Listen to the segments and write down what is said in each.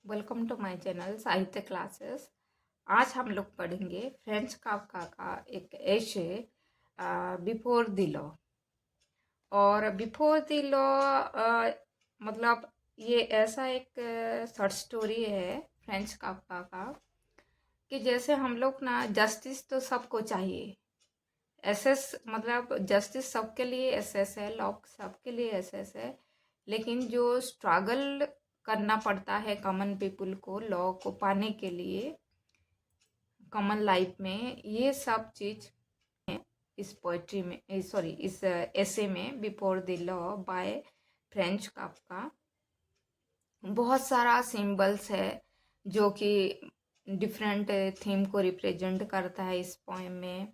Welcome to my channel साहित्य classes. आज हम लोग पढ़ेंगे फ्रेंच काफका का एक एशे बिफोर द लॉ। और बिफोर द लॉ मतलब ये ऐसा एक शॉर्ट स्टोरी है फ्रेंच काफका का कि जैसे हम लोग ना जस्टिस तो सबको चाहिए। एसएस मतलब जस्टिस सबके लिए एसएस है, लॉ सबके लिए एसएस है। लेकिन जो स्ट्रगल करना पड़ता है कॉमन पीपल को लॉ को पाने के लिए कॉमन लाइफ में, ये सब चीज़ इस पोइट्री में सॉरी इस ऐसे में before the law by French Kafka बहुत सारा सिंबल्स है जो कि डिफरेंट थीम को रिप्रेजेंट करता है इस पोएम में।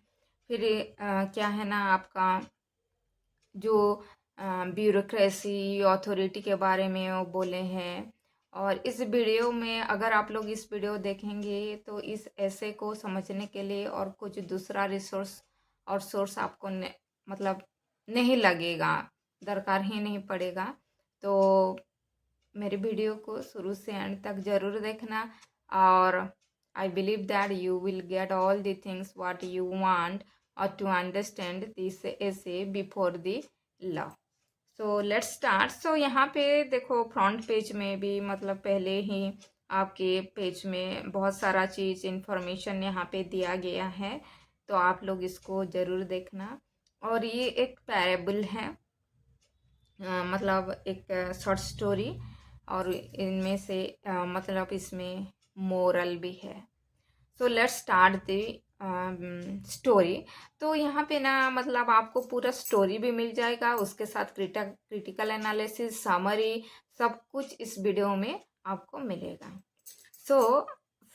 फिर क्या है ना, आपका जो ब्यूरोक्रेसी अथॉरिटी के बारे में वो बोले हैं। और इस वीडियो में अगर आप लोग इस वीडियो देखेंगे तो इस ऐसे को समझने के लिए और कुछ दूसरा रिसोर्स और सोर्स आपको मतलब नहीं लगेगा, दरकार ही नहीं पड़ेगा। तो मेरे वीडियो को शुरू से एंड तक ज़रूर देखना। और I believe that you will get all the things what you want और टू अंडरस्टैंड दिस ऐसे before the law. So let's start. So यहाँ पे देखो फ्रंट पेज में भी मतलब पहले ही आपके पेज में बहुत सारा चीज़ इन्फॉर्मेशन यहाँ पे दिया गया है, तो आप लोग इसको ज़रूर देखना। और ये एक पैरेबल है, मतलब एक शॉर्ट स्टोरी, और इनमें से मतलब इसमें मोरल भी है। सो लेट्स स्टार्ट द स्टोरी। तो यहाँ पे ना मतलब आपको पूरा स्टोरी भी मिल जाएगा, उसके साथ क्रिटिकल एनालिसिस समरी सब कुछ इस वीडियो में आपको मिलेगा। सो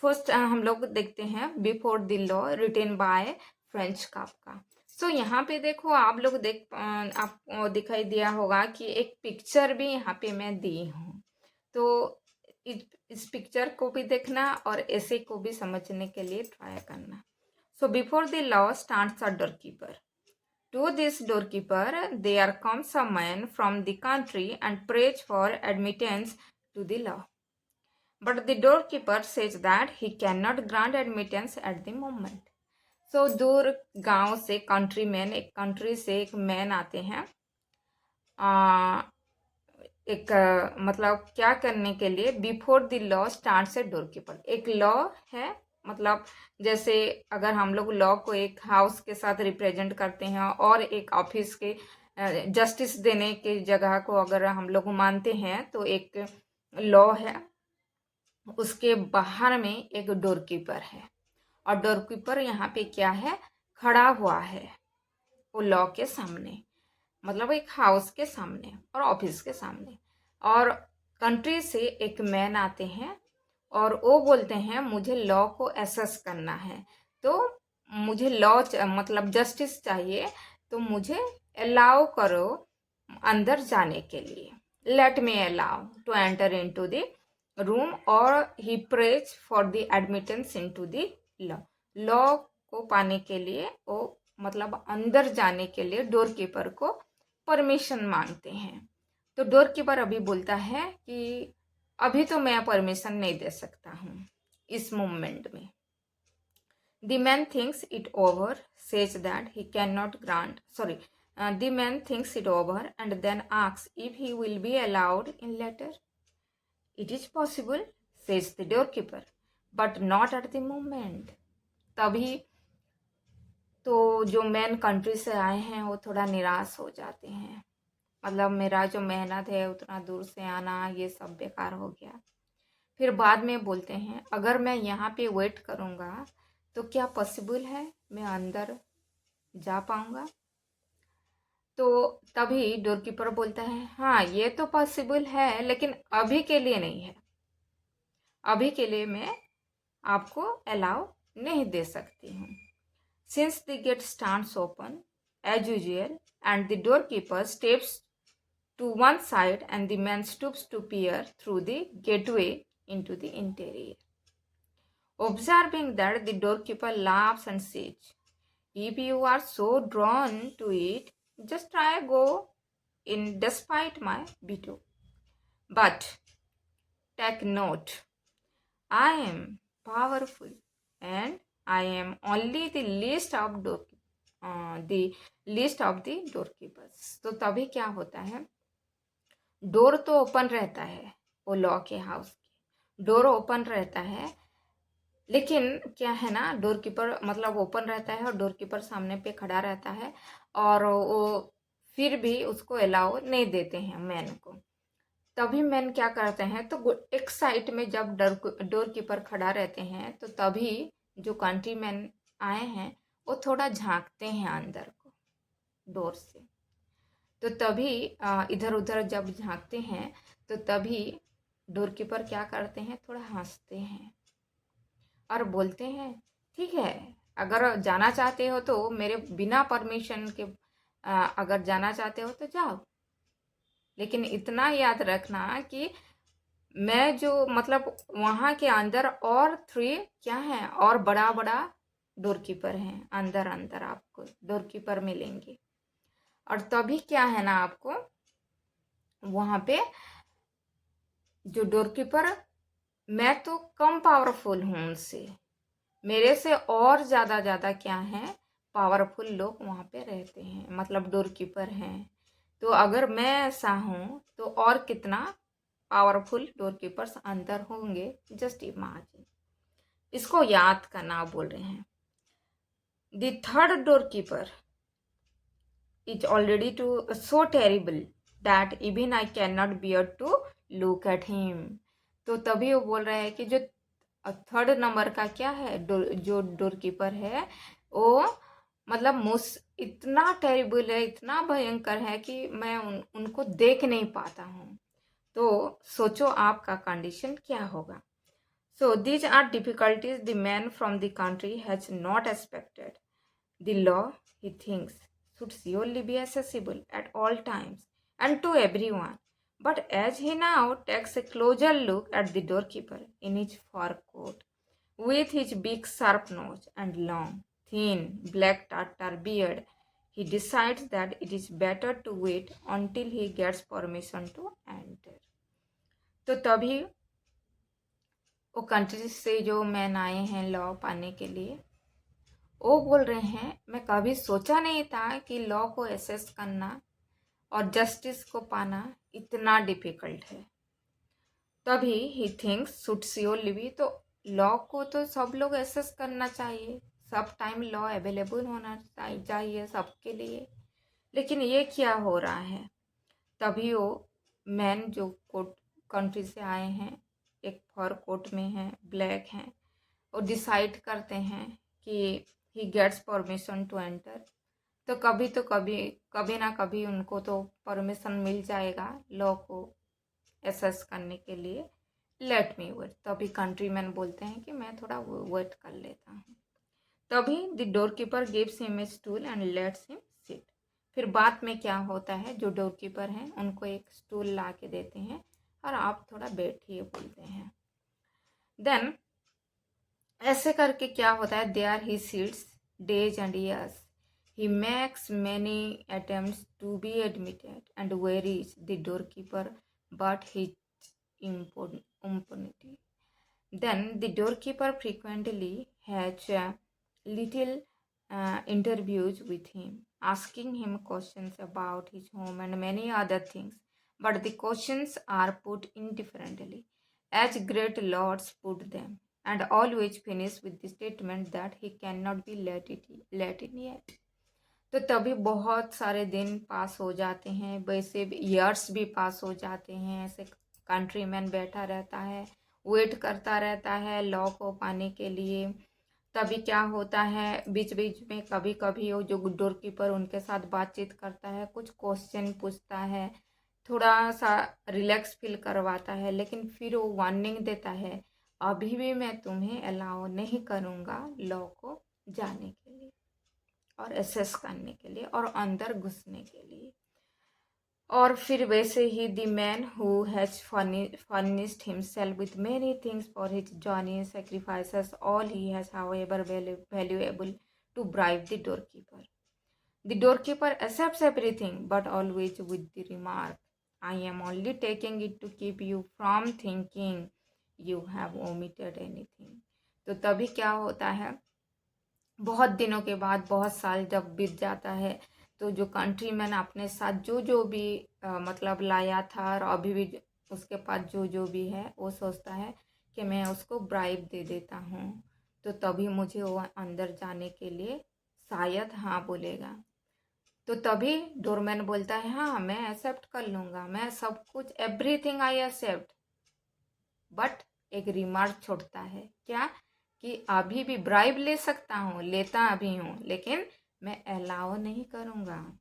फर्स्ट हम लोग देखते हैं before the law written by French Kafka. So यहाँ पे देखो आप लोग आपको दिखाई दिया होगा कि एक पिक्चर भी यहाँ पे मैं दी हूँ। तो इस पिक्चर को भी देखना और ऐसे को भी समझने के लिए ट्राई करना। So before the law starts a डोरकीपर. To this doorkeeper there comes a man from the country and prays for admittance to the law. But the doorkeeper says that he cannot grant admittance at the moment. So दूर गांव से country man, एक country से एक man आते हैं एक मतलब क्या करने के लिए, बिफोर द लॉ स्टार्ट से डोरकीपर। एक लॉ है, मतलब जैसे अगर हम लोग लॉ को एक हाउस के साथ रिप्रेजेंट करते हैं और एक ऑफिस के जस्टिस देने के जगह को अगर हम लोग मानते हैं तो एक लॉ है, उसके बाहर में एक डोरकीपर है। और डोरकीपर यहाँ पे क्या है, खड़ा हुआ है वो लॉ के सामने, मतलब एक हाउस के सामने और ऑफिस के सामने। और कंट्री से एक मैन आते हैं और वो बोलते हैं मुझे लॉ को एसेस करना है, तो मुझे लॉ मतलब जस्टिस चाहिए, तो मुझे अलाउ करो अंदर जाने के लिए। Let me allow to enter into the room और he praise for the admittance into the law. Law को पाने के लिए वो मतलब अंदर जाने के लिए डोर कीपर को परमिशन मांगते हैं। तो डोर कीपर अभी बोलता है कि अभी तो मैं परमिशन नहीं दे सकता हूँ इस मोमेंट में। The man thinks it over, says that he cannot grant, the man thinks it over and then asks if he will be allowed in later. It is possible, says the doorkeeper, but not at the moment. तभी तो जो man country से आए हैं वो थोड़ा निराश हो जाते हैं, मतलब मेरा जो मेहनत है उतना दूर से आना ये सब बेकार हो गया। फिर बाद में बोलते हैं अगर मैं यहाँ पे वेट करूँगा तो क्या पॉसिबल है मैं अंदर जा पाऊँगा। तो तभी डोरकीपर बोलता है हाँ ये तो पॉसिबल है, लेकिन अभी के लिए नहीं है, अभी के लिए मैं आपको अलाउ नहीं दे सकती हूँ। Since the gate stands open as usual and the doorkeeper steps to one side and the man stoops to peer through the gateway into the interior. Observing that, the doorkeeper laughs and says, if you are so drawn to it, just try go in despite my veto. But take note, I am powerful and I am only the least of the doorkeepers. तो तभी क्या होता है, door तो open रहता है, वो law के हाउस की डोर ओपन रहता है, लेकिन क्या है ना, डोर कीपर मतलब ओपन रहता है और डोर कीपर सामने पे खड़ा रहता है, और वो फिर भी उसको अलाउ नहीं देते हैं मैन को। तभी मैन क्या करते हैं, तो एक साइड में जब डोर कीपर खड़ा रहते हैं, तो तभी जो कंट्री मैन आए हैं वो थोड़ा झांकते हैं अंदर को डोर से। तो तभी इधर उधर जब झांकते हैं, तो तभी डोर कीपर क्या करते हैं, थोड़ा हंसते हैं और बोलते हैं, ठीक है, अगर जाना चाहते हो तो मेरे बिना परमिशन के अगर जाना चाहते हो तो जाओ, लेकिन इतना याद रखना कि मैं जो मतलब वहाँ के अंदर और 3 क्या है, और बड़ा बड़ा डोर कीपर हैं, अंदर अंदर आपको डोर कीपर मिलेंगे। और तभी क्या है ना, आपको वहाँ पे जो डोर कीपर, मैं तो कम पावरफुल हूँ उनसे, मेरे से और ज़्यादा क्या है, पावरफुल लोग वहाँ पे रहते हैं, मतलब डोर कीपर हैं। तो अगर मैं ऐसा हूँ तो और कितना पावरफुल डोर कीपर्स अंदर होंगे, जस्ट इमेजिन। इसको याद करना बोल रहे हैं। The third doorkeeper is already too so terrible that even I can not bear to look at him. तो तभी वो बोल रहे हैं कि जो थर्ड नंबर का क्या है, जो डोर कीपर है, वो मतलब इतना टेरिबल है, इतना भयंकर है कि मैं उनको देख नहीं पाता हूँ। तो सोचो आपका कंडीशन क्या होगा। So these are difficulties the man from the country has not expected. The law, he thinks, should surely be accessible at all times and to everyone. But as he now takes a closer look at the doorkeeper in his fur coat, with his big sharp nose and long, thin, black tartar beard, he decides that it is better to wait until he gets permission to enter. तो तभी वो country से जो man आए हैं law पाने के लिए, वो बोल रहे हैं, मैं कभी सोचा नहीं था कि लॉ को एसेस करना और जस्टिस को पाना इतना डिफिकल्ट है। तभी he thinks should surely be, तो लॉ को तो सब लोग एसेस करना चाहिए, सब टाइम लॉ अवेलेबल होना चाहिए सबके लिए, लेकिन ये क्या हो रहा है। तभी वो मैन जो कोट कंट्री से आए हैं, एक फर कोट में हैं, ब्लैक हैं, वो डिसाइड करते हैं कि he gets permission to enter. तो कभी ना कभी उनको तो परमिशन मिल जाएगा लॉ को एसेस करने के लिए। Let me wait. तभी कंट्रीमैन बोलते हैं कि मैं थोड़ा वेट कर लेता हूँ। तभी the doorkeeper gives him a stool and lets him sit. फिर बाद में क्या होता है, जो डोर कीपर हैं उनको एक स्टूल ला के देते हैं और आप थोड़ा बैठिए बोलते हैं। देन ऐसे करके क्या होता है, there he sits days and years, he makes many attempts to be admitted and wearies the doorkeeper but his impunity. Then the doorkeeper frequently has little interviews with him, asking him questions about his home and many other things. But the questions are put indifferently, as great lords put them, and always finish with the statement that he cannot be let in yet. तो तभी बहुत सारे दिन पास हो जाते हैं, वैसे years भी पास हो जाते हैं, ऐसे कंट्रीमैन बैठा रहता है, वेट करता रहता है लॉ को पाने के लिए। तभी क्या होता है, बीच बीच में कभी कभी वो जो डोर कीपर उनके साथ बातचीत करता है, कुछ क्वेश्चन पूछता है, थोड़ा सा रिलैक्स फील करवाता है, लेकिन फिर वो वार्निंग देता है, अभी भी मैं तुम्हें अलाउ नहीं करूँगा लॉ को जाने के लिए और एसेस करने के लिए और अंदर घुसने के लिए। और फिर वैसे ही the man who has furnished himself with many things for his journey sacrifices all he has however valuable to bribe the doorkeeper. The doorkeeper accepts everything but always with the remark, I am only taking it to keep you from thinking you have omitted anything। तो तभी क्या होता है, बहुत दिनों के बाद, बहुत साल जब बीत जाता है, तो जो कंट्रीमैन अपने साथ जो जो भी मतलब लाया था और अभी भी उसके पास जो जो भी है, वो सोचता है कि मैं उसको ब्राइब दे देता हूँ, तो तभी मुझे वो अंदर जाने के लिए शायद हाँ बोलेगा। तो तभी डोरमैन बोलता है हाँ मैं एक्सेप्ट कर लूँगा, मैं सब कुछ एवरीथिंग आई एक्सेप्ट, बट एक रिमार्क छोड़ता है, क्या, कि अभी भी ब्राइब ले सकता हूँ, लेता अभी हूँ, लेकिन मैं अलाउ नहीं करूँगा।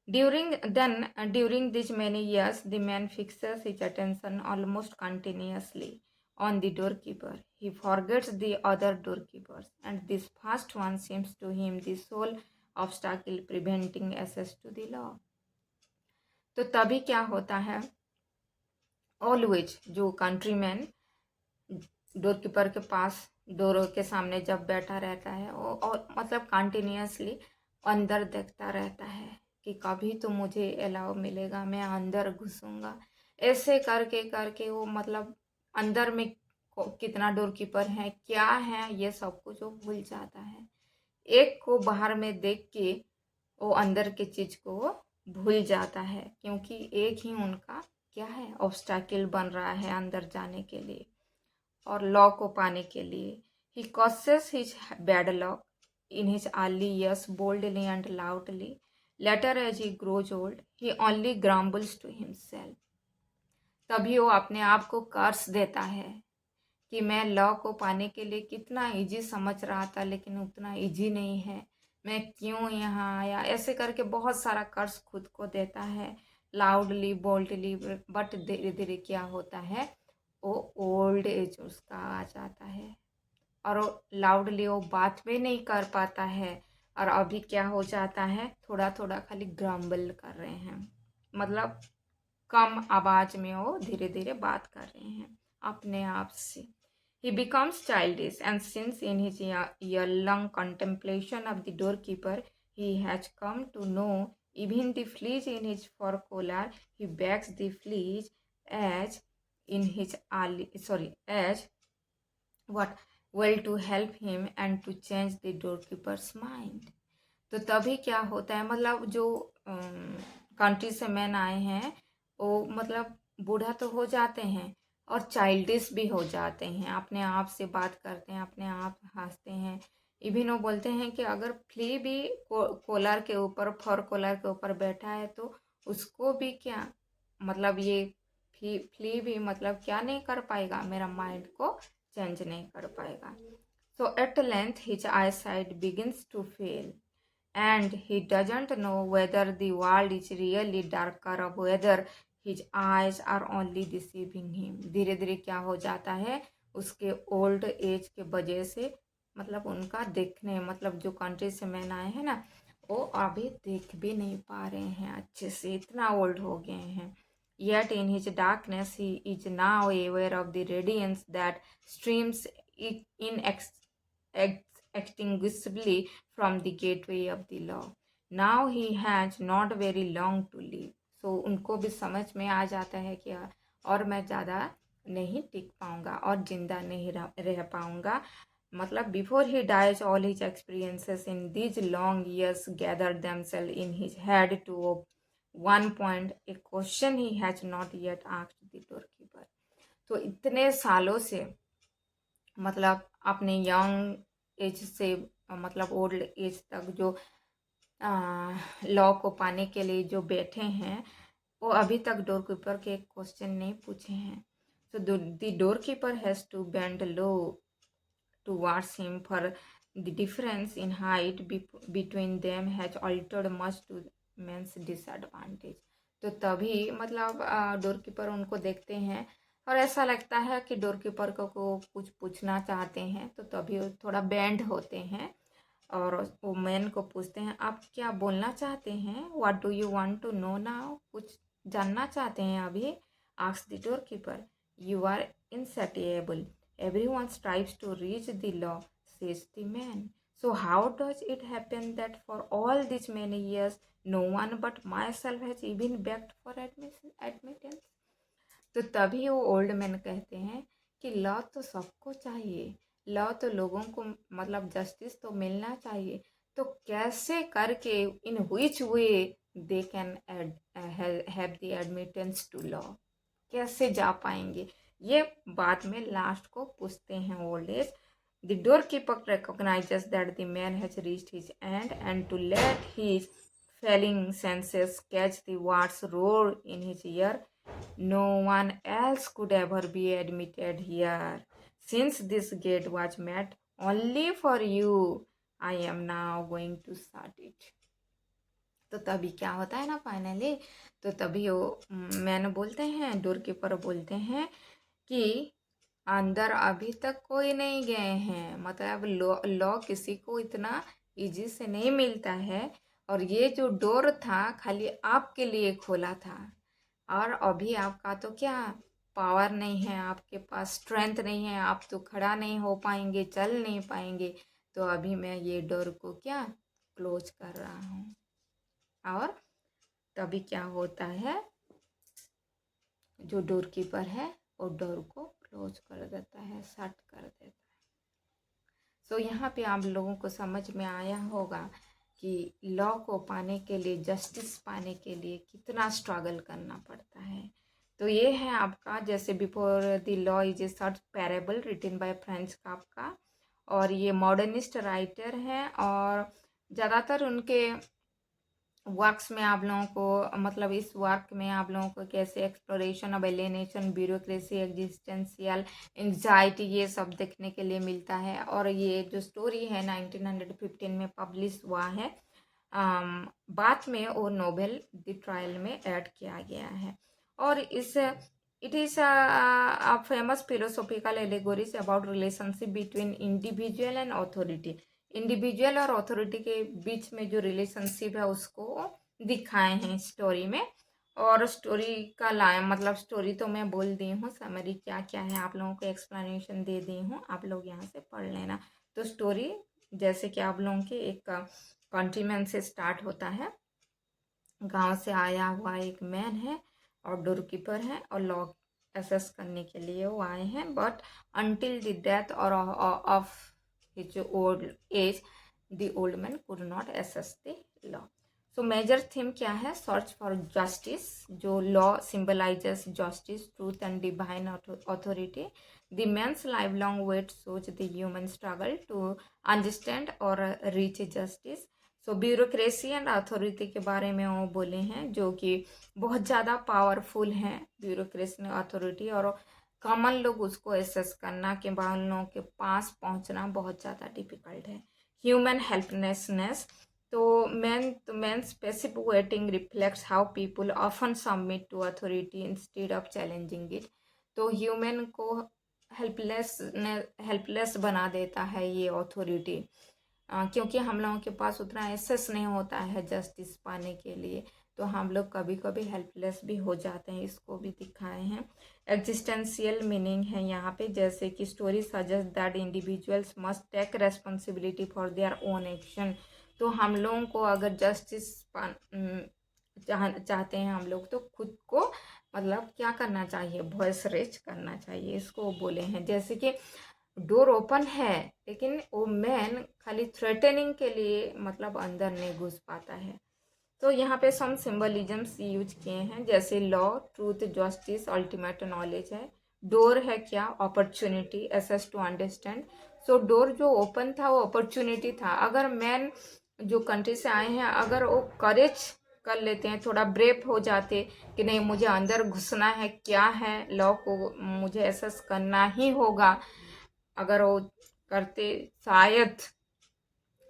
During these many years, the man fixes his attention almost continuously on the doorkeeper. He forgets the other doorkeepers, and this first one seems to him the sole obstacle preventing access to the law। तो तभी क्या होता है, always जो countryman डोरकीपर के पास, door के सामने जब बैठा रहता है, वो और मतलब कंटिन्यूसली अंदर देखता रहता है कि कभी तो मुझे अलाउ मिलेगा, मैं अंदर घुसूंगा। ऐसे करके करके वो मतलब अंदर में कितना डोरकीपर है, क्या है, ये सब कुछ वो भूल जाता है। एक को बाहर में देख के वो अंदर के चीज को वो भूल जाता है, क्योंकि एक ही उनका क्या है, ऑब्स्टैकल बन रहा है अंदर जाने के लिए और लॉ को पाने के लिए। ही causes his bad luck in his early years boldly and loudly. Later, as he grows old, he only grumbles to himself। तभी वो अपने आप को कर्स देता है कि मैं लॉ को पाने के लिए कितना इजी समझ रहा था, लेकिन उतना इजी नहीं है, मैं क्यों यहाँ आया, ऐसे करके बहुत सारा कर्स खुद को देता है लाउडली बोल्डली। बट धीरे धीरे क्या होता है, वो ओल्ड एज उसका आ जाता है और वो लाउडली वो बात भी नहीं कर पाता है, और अभी क्या हो जाता है, थोड़ा थोड़ा खाली ग्रम्बल कर रहे हैं, मतलब कम आवाज में वो धीरे धीरे बात कर रहे हैं अपने आप से। He becomes childish, and since in his year-long contemplation of the doorkeeper, he has come to know even the fleas in his fur collar, he begs the fleas as in his as what well to help him and to change the doorkeeper's mind। तो तभी क्या होता है, मतलब जो country से man आए हैं, वो मतलब बूढ़ा तो हो जाते हैं और चाइल्डिश भी हो जाते हैं, अपने आप से बात करते हैं, अपने आप हंसते हैं। इवन वो बोलते हैं कि अगर फ्ली भी कोलर के ऊपर, फर कोलर के ऊपर बैठा है, तो उसको भी क्या, मतलब ये फ्ली भी मतलब क्या नहीं कर पाएगा, मेरा माइंड को चेंज नहीं कर पाएगा। So at length his eyesight begins to fail and he doesn't know whether the world is really darker or whether his eyes are only deceiving him। धीरे धीरे क्या हो जाता है, उसके ओल्ड एज के वजह से, मतलब उनका देखने, मतलब जो कंट्री से मैन आए हैं ना, वो अभी देख भी नहीं पा रहे हैं अच्छे से, इतना ओल्ड हो गए हैं। Yet in his darkness he is now aware of the radiance that streams inextinguishably from the gateway of the law। Now he has not very long to live। So उनको भी समझ में आ जाता है कि और मैं ज़्यादा नहीं टिक पाऊंगा और जिंदा नहीं रह पाऊंगा। मतलब before he dies all his experiences in these long years gather themselves in his head to one point, a question he has not yet asked the doorkeeper। तो इतने सालों से, मतलब अपने यंग एज से मतलब ओल्ड एज तक जो लॉ को पाने के लिए जो बैठे हैं, वो अभी तक डोर कीपर के क्वेश्चन नहीं पूछे हैं। So the doorkeeper has to bend low towards him for the difference in height between them has altered much to man's disadvantage. तो तभी मतलब डोर कीपर उनको देखते हैं और ऐसा लगता है कि डोर कीपर को कुछ पूछना चाहते हैं, तो तभी वो थोड़ा बेंड होते हैं और वो मैन को पूछते हैं, आप क्या बोलना चाहते हैं, what do you want to know now, कुछ जानना चाहते हैं अभी। Ask the doorkeeper, you are insatiable, everyone strives to reach the law, says the man। So how does it happen that for all these many years no one but myself has even begged for admittance। तो तभी वो old man कहते हैं कि law तो सबको चाहिए, law तो लोगों को मतलब जस्टिस तो मिलना चाहिए, तो कैसे करके in which way they can have the admittance to law, कैसे जा पाएंगे, ये बाद में लास्ट को पूछते हैं old age. The doorkeeper recognises that the man has reached his end and to let his failing senses catch the words roar in his ear. No one else could ever be admitted here. Since this gate was made only for you, I am now going to shut it. तो तभी क्या होता है ना finally, तो तभी वो मैंने बोलते हैं, डोर कीपर बोलते हैं कि अंदर अभी तक कोई नहीं गए हैं, मतलब लॉ लॉ किसी को इतना इजी से नहीं मिलता है, और ये जो डोर था खाली आपके लिए खोला था, और अभी आपका तो क्या पावर नहीं है, आपके पास स्ट्रेंथ नहीं है, आप तो खड़ा नहीं हो पाएंगे, चल नहीं पाएंगे, तो अभी मैं ये डोर को क्या क्लोज कर रहा हूँ। और तभी क्या होता है, जो डोर कीपर है वो डोर को क्लोज कर देता है, शट कर देता है। सो यहाँ पे आप लोगों को समझ में आया होगा कि लॉ को पाने के लिए, जस्टिस पाने के लिए कितना स्ट्रगल करना पड़ता है। तो ये है आपका, जैसे before the law is a short parable written by French Kafka, और ये मॉडर्निस्ट राइटर हैं, और ज़्यादातर उनके वर्क्स में आप लोगों को, मतलब इस वर्क में आप लोगों को कैसे exploration of alienation, bureaucracy, existential anxiety, ये सब देखने के लिए मिलता है। और ये जो स्टोरी है 1915 में पब्लिश हुआ है, बाद में वो नोवेल द ट्रायल में ऐड किया गया है। और इस it is a famous philosophical allegories about relationship between individual and authority. Individual और अथॉरिटी के बीच में जो रिलेशनशिप है उसको दिखाए हैं स्टोरी में। और स्टोरी का मतलब स्टोरी तो मैं बोल दी हूँ, समरी क्या क्या है आप लोगों को एक्सप्लेनेशन दे दी हूँ, आप लोग यहाँ से पढ़ लेना। तो स्टोरी जैसे कि आप लोगों के एक कंट्रीमैन से स्टार्ट होता है। गांव से आया हुआ एक मैन है और डोर कीपर है, और लॉ असेस करने के लिए वो आए हैं, बट अनटिल द डेथ और of his old age the old man could not access the law. So major theme क्या है, सर्च फॉर जस्टिस, जो law symbolizes justice, truth and divine authority. The man's lifelong wait shows the human struggle to understand और reach justice. So bureaucracy and authority के बारे में वो बोले हैं, जो कि बहुत ज़्यादा पावरफुल हैं ब्यूरोक्रेसी एंड अथॉरिटी, और कॉमन लोग उसको एसेस करना के बाद उन लोगों के पास पहुंचना बहुत ज़्यादा डिफिकल्ट है। ह्यूमन हेल्पलेसनेस, तो man specific waiting reflects how people often submit to authority instead of challenging it. तो ह्यूमन को हेल्पलेस बना देता है ये अथॉरिटी, क्योंकि हम लोगों के पास उतना एक्सेस नहीं होता है जस्टिस पाने के लिए, तो हम लोग कभी कभी हेल्पलेस भी हो जाते हैं, इसको भी दिखाए हैं। एग्जिस्टेंशियल मीनिंग है यहाँ पे, जैसे कि story suggest that individuals must take responsibility for their own action. तो हम लोगों को अगर जस्टिस चाहते हैं हम लोग, तो खुद को मतलब क्या करना चाहिए, वॉइस रेज करना चाहिए, इसको बोले हैं। जैसे कि डोर ओपन है, लेकिन वो मैन खाली थ्रेटनिंग के लिए मतलब अंदर नहीं घुस पाता है। तो यहाँ पे सम सिंबलिज्म्स यूज किए हैं, जैसे law, truth, justice, ultimate knowledge है। डोर है क्या, opportunity, access to understand. So door जो ओपन था वो अपॉर्चुनिटी था। अगर मैन जो कंट्री से आए हैं, अगर वो करेज कर लेते हैं, थोड़ा ब्रेव हो जाते कि नहीं मुझे अंदर घुसना है, क्या है लॉ को मुझे एसेस करना ही होगा, अगर वो करते शायद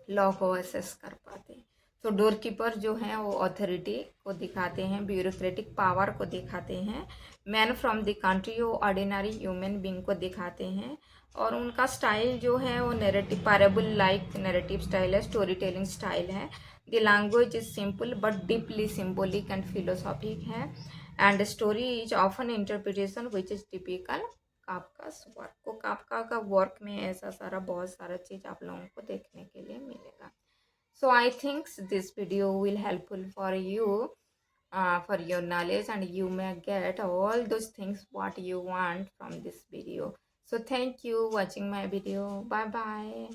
लॉ को एसेस कर पाते। तो डोर कीपर जो हैं वो अथॉरिटी को दिखाते हैं, ब्यूरोक्रेटिक पावर को दिखाते हैं। मैन फ्रॉम द कंट्री वो ऑर्डिनरी ह्यूमन बींग को दिखाते हैं। और उनका स्टाइल जो है वो narrative parable like narrative style है, स्टोरी टेलिंग स्टाइल है। The language is simple but deeply symbolic and philosophic है, and story is often interpretation which is typical Kafka's work. को काफका का वर्क में ऐसा सारा बहुत सारा चीज़ आप लोगों को देखने के लिए मिलेगा। So I thinks this video will helpful for you, for your knowledge, and you may get all those things what you want from this video. So thank you watching my video. Bye bye.